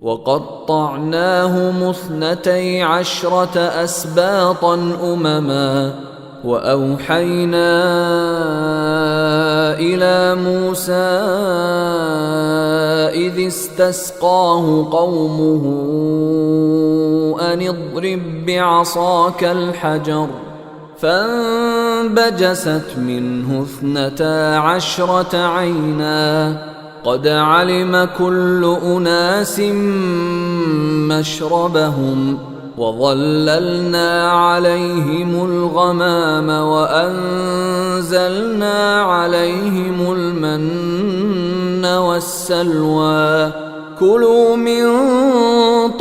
वक़त्तअनाहुम इस्नतै अशरत अस्बातन उममा वअवहैना इला मूसा इज़ इस्तस्क़ाहु क़ौमुहु अन इज़रिब बिअसाकल हजर फंबजसत मिन्हु इस्नता अशरत ऐना क़द अलिम कुल्लु उनासिम मशरबहुम वज़ल्ललना अलैहिमुल गमाम वअंज़लना अलैहिमुल मन्न वस्सलवा कुलू मिन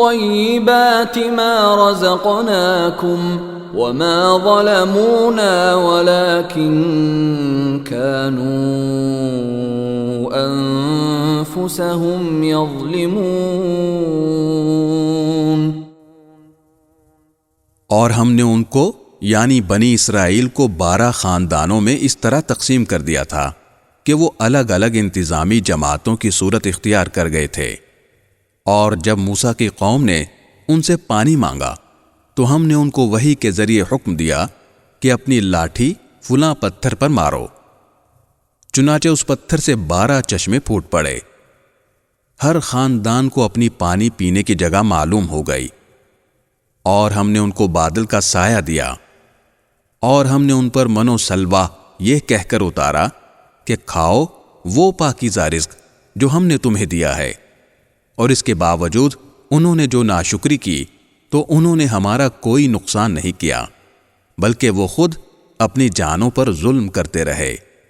तय्यिबाति मा रज़क़नाकुम वमा ज़लमूना वलाकिन कानू अनफुसहुम यज़लिमून। और हमने उनको यानी बनी इसराइल को 12 खानदानों में इस तरह तकसीम कर दिया था कि वो अलग अलग इंतजामी जमातों की सूरत इख्तियार कर गए थे। और जब मूसा की कौम ने उनसे पानी मांगा तो हमने उनको वही के जरिए हुक्म दिया कि अपनी लाठी फुला पत्थर पर मारो। चुनाचे उस पत्थर से 12 चश्मे फूट पड़े। हर खानदान को अपनी पानी पीने की जगह मालूम हो गई। और हमने उनको बादल का साया दिया और हमने उन पर मनो सलवा यह कहकर उतारा कि खाओ वो पाकीज़ा रिज़्क़ जो हमने तुम्हें दिया है। और इसके बावजूद उन्होंने जो नाशुक्री की तो उन्होंने हमारा कोई नुकसान नहीं किया, बल्कि वो खुद अपनी जानों पर जुल्म करते रहे।